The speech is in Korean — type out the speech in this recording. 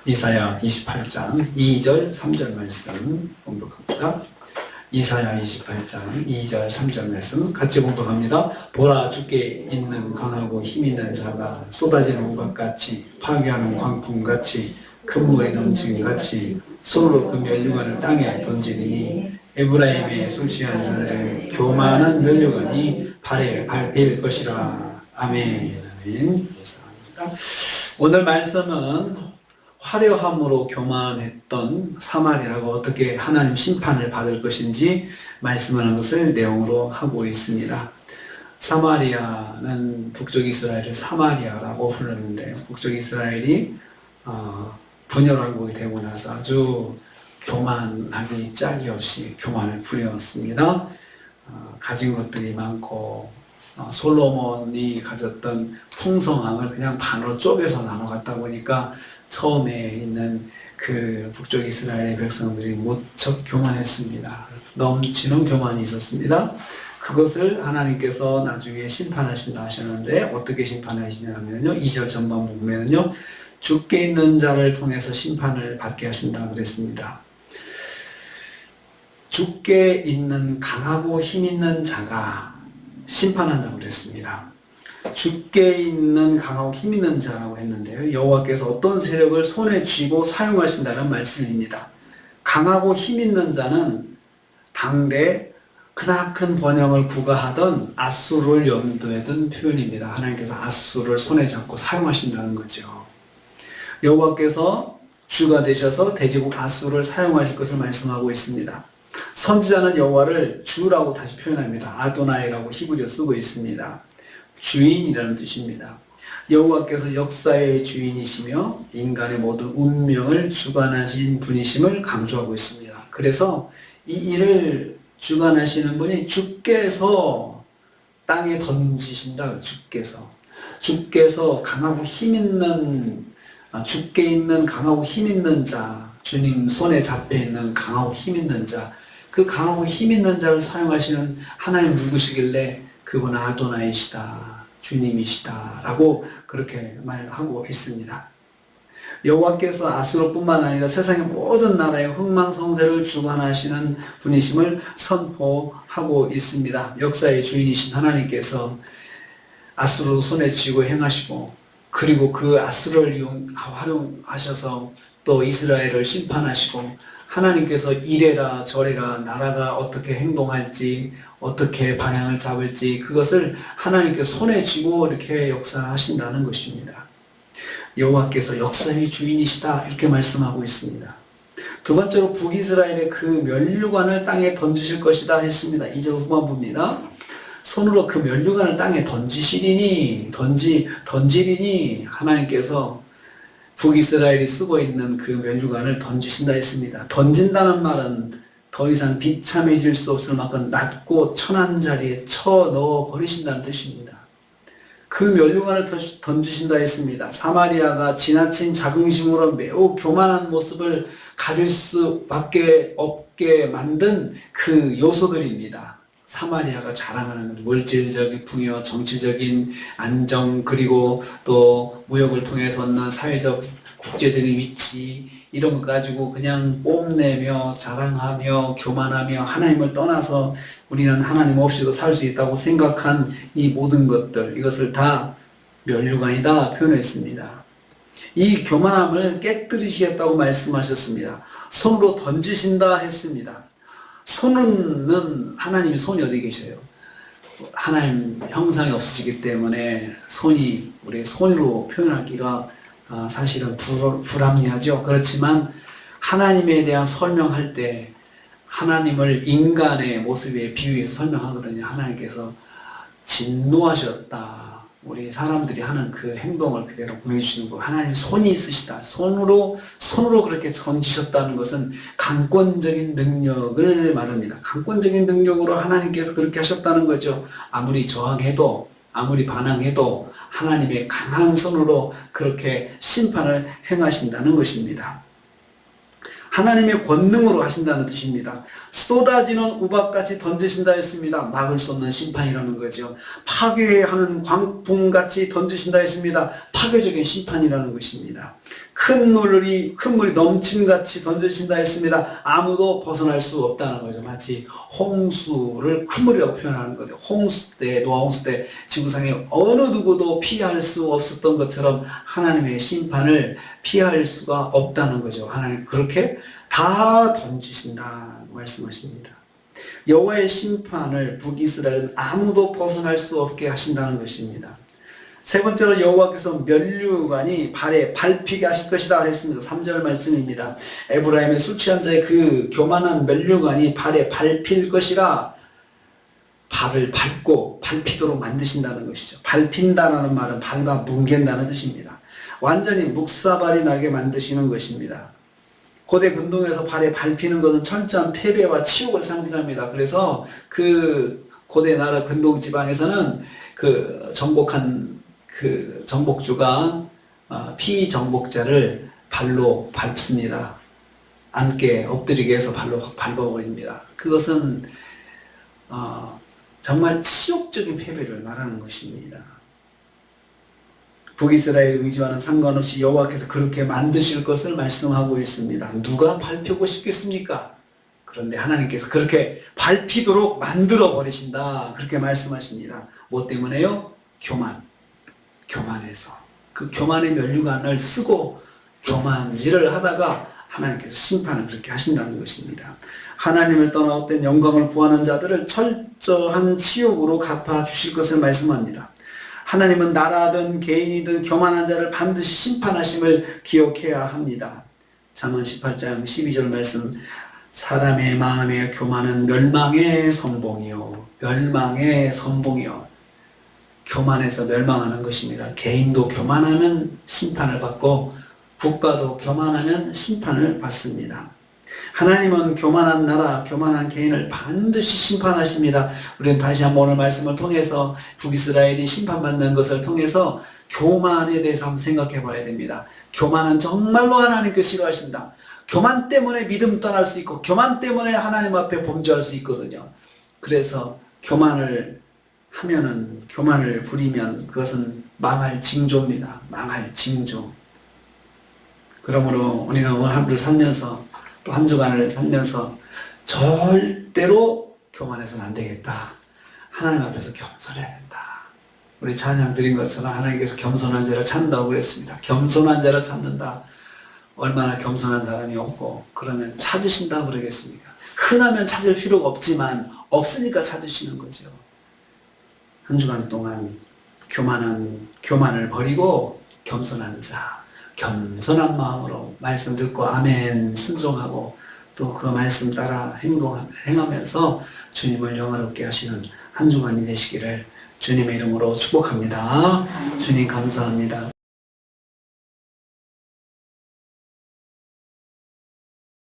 이사야 28장 2절 3절 말씀 공독합니다. 이사야 28장 2절 3절 말씀 같이 공독합니다. 보라, 주께 있는 강하고 힘있는 자가 쏟아지는 우박같이 파괴하는 광풍같이 큰 물이 넘침같이 손으로 그 면류관을 땅에 던지리니 에브라임의 술 취한 자들의 교만한 면류관이 발에 밟힐 것이라. 아멘. 아멘. 감사합니다. 오늘 말씀은 화려함으로 교만했던 사마리아가 어떻게 하나님 심판을 받을 것인지 말씀하는 것을 내용으로 하고 있습니다. 사마리아는 북쪽 이스라엘을 사마리아라고 불렀는데, 북쪽 이스라엘이 분열왕국이 되고 나서 아주 교만하기 짝이 없이 교만을 부렸습니다. 가진 것들이 많고 솔로몬이 가졌던 풍성함을 그냥 반으로 쪼개서 나눠 갖다 보니까 처음에 있는 그 북쪽 이스라엘의 백성들이 무척 교만했습니다. 넘치는 교만이 있었습니다. 그것을 하나님께서 나중에 심판하신다 하셨는데, 어떻게 심판하시냐면요, 2절 전반 보면요, 죽게 있는 자를 통해서 심판을 받게 하신다 그랬습니다. 죽게 있는 강하고 힘 있는 자가 심판한다고 그랬습니다. 죽게 있는 강하고 힘 있는 자라고 했는데요, 여호와께서 어떤 세력을 손에 쥐고 사용하신다는 말씀입니다. 강하고 힘 있는 자는 당대 크나큰 번영을 구가하던 아수르를 염두에 둔 표현입니다. 하나님께서 아수르를 손에 잡고 사용하신다는 거죠. 여호와께서 주가 되셔서 대제국 아수르를 사용하실 것을 말씀하고 있습니다. 선지자는 여호와를 주라고 다시 표현합니다. 아도나이라고 히브리어 쓰고 있습니다. 주인이라는 뜻입니다. 여호와께서 역사의 주인이시며 인간의 모든 운명을 주관하신 분이심을 강조하고 있습니다. 그래서 이 일을 주관하시는 분이 주께서 땅에 던지신다. 주께서 강하고 힘있는, 주께 있는 강하고 힘있는 자, 주님 손에 잡혀있는 강하고 힘있는 자, 그 강하고 힘있는 자를 사용하시는 하나님 누구시길래 그분은 아도나이시다, 주님이시다 라고 그렇게 말하고 있습니다. 여호와께서 아수르뿐만 아니라 세상의 모든 나라의 흥망성쇠를 주관하시는 분이심을 선포하고 있습니다. 역사의 주인이신 하나님께서 아수르 손에 쥐고 행하시고, 그리고 그 아수르를 활용하셔서 또 이스라엘을 심판하시고, 하나님께서 이래라 저래라 나라가 어떻게 행동할지, 어떻게 방향을 잡을지, 그것을 하나님께서 손에 쥐고 이렇게 역사하신다는 것입니다. 여호와께서 역사의 주인이시다 이렇게 말씀하고 있습니다. 두 번째로 북이스라엘의 그 면류관을 땅에 던지실 것이다 했습니다. 2절 후반부입니다. 손으로 그 면류관을 땅에 던지리니 하나님께서 북이스라엘이 쓰고 있는 그 면류관을 던지신다 했습니다. 던진다는 말은 더 이상 비참해질 수 없을 만큼 낮고 천한 자리에 쳐넣어 버리신다는 뜻입니다. 그 면류관을 던지신다 했습니다. 사마리아가 지나친 자긍심으로 매우 교만한 모습을 가질 수밖에 없게 만든 그 요소들입니다. 사마리아가 자랑하는 물질적인 풍요, 정치적인 안정, 그리고 또 무역을 통해서 얻는 사회적 국제적인 위치, 이런 거 가지고 그냥 뽐내며 자랑하며 교만하며 하나님을 떠나서 우리는 하나님 없이도 살 수 있다고 생각한 이 모든 것들, 이것을 다 면류관이다 표현했습니다. 이 교만함을 깨뜨리시겠다고 말씀하셨습니다. 손으로 던지신다 했습니다. 손은, 하나님의 손이 어디 계셔요? 하나님 형상이 없으시기 때문에 손이, 우리 손으로 표현하기가 사실은 불합리하죠. 그렇지만 하나님에 대한 설명할 때 하나님을 인간의 모습에 비유해서 설명하거든요. 하나님께서 진노하셨다. 우리 사람들이 하는 그 행동을 그대로 보여주시는 거. 하나님 손이 있으시다. 손으로 그렇게 던지셨다는 것은 강권적인 능력을 말합니다. 강권적인 능력으로 하나님께서 그렇게 하셨다는 거죠. 아무리 저항해도, 아무리 반항해도 하나님의 강한 손으로 그렇게 심판을 행하신다는 것입니다. 하나님의 권능으로 하신다는 뜻입니다. 쏟아지는 우박같이 던지신다 했습니다. 막을 수 없는 심판이라는 거죠. 파괴하는 광풍같이 던지신다 했습니다. 파괴적인 심판이라는 것입니다. 큰 물이 넘침같이 던져진다 했습니다. 아무도 벗어날 수 없다는 거죠. 마치 홍수를 큰 물이라고 표현하는 거죠. 홍수 때, 노아 홍수 때 지구상에 어느 누구도 피할 수 없었던 것처럼 하나님의 심판을 피할 수가 없다는 거죠. 하나님 그렇게 다 던지신다 말씀하십니다. 여호와의 심판을 북이스라엘은 아무도 벗어날 수 없게 하신다는 것입니다. 세 번째로 여호와께서 면류관이 발에 밟히게 하실 것이다 했습니다. 3절 말씀입니다. 에브라임의 술 취한 자의 그 교만한 면류관이 발에 밟힐 것이라 발을 밟고 밟히도록 만드신다는 것이죠. 밟힌다는 말은 밟아 뭉갠다는 뜻입니다. 완전히 묵사발이 나게 만드시는 것입니다. 고대 근동에서 발에 밟히는 것은 철저한 패배와 치욕을 상징합니다. 그래서 그 고대 나라 근동 지방에서는 그 정복한 그 정복주가 피정복자를 발로 밟습니다. 앉게 엎드리게 해서 발로 확 밟아버립니다. 그것은 정말 치욕적인 패배를 말하는 것입니다. 북이스라엘 의지와는 상관없이 여호와께서 그렇게 만드실 것을 말씀하고 있습니다. 누가 밟히고 싶겠습니까? 그런데 하나님께서 그렇게 밟히도록 만들어 버리신다. 그렇게 말씀하십니다. 뭐 때문에요? 교만해서 그 교만의 면류관을 쓰고 교만질을 하다가 하나님께서 심판을 그렇게 하신다는 것입니다. 하나님을 떠나 헛된 영광을 구하는 자들을 철저한 치욕으로 갚아 주실 것을 말씀합니다. 하나님은 나라든 개인이든 교만한 자를 반드시 심판하심을 기억해야 합니다. 잠언 18장 12절 말씀, 사람의 마음의 교만은 멸망의 선봉이요. 교만해서 멸망하는 것입니다. 개인도 교만하면 심판을 받고 국가도 교만하면 심판을 받습니다. 하나님은 교만한 나라, 교만한 개인을 반드시 심판하십니다. 우리는 다시 한번 오늘 말씀을 통해서 북이스라엘이 심판받는 것을 통해서 교만에 대해서 한번 생각해 봐야 됩니다. 교만은 정말로 하나님께 싫어하신다. 교만 때문에 믿음 떠날 수 있고 교만 때문에 하나님 앞에 범죄할 수 있거든요. 그래서 교만을 부리면 그것은 망할 징조입니다. 망할 징조. 그러므로 우리는 오늘 하루를 살면서 또 한 주간을 살면서 절대로 교만해서는 안 되겠다. 하나님 앞에서 겸손해야 된다. 우리 찬양 드린 것처럼 하나님께서 겸손한 자를 찾는다고 그랬습니다. 겸손한 자를 찾는다. 얼마나 겸손한 사람이 없고 그러면 찾으신다고 그러겠습니까? 흔하면 찾을 필요가 없지만 없으니까 찾으시는 거죠. 한 주간 동안 교만을 버리고 겸손한 자, 겸손한 마음으로 말씀 듣고 아멘 순종하고 또 그 말씀 따라 행하면서 주님을 영화롭게 하시는 한 주간이 되시기를 주님의 이름으로 축복합니다. 주님 감사합니다.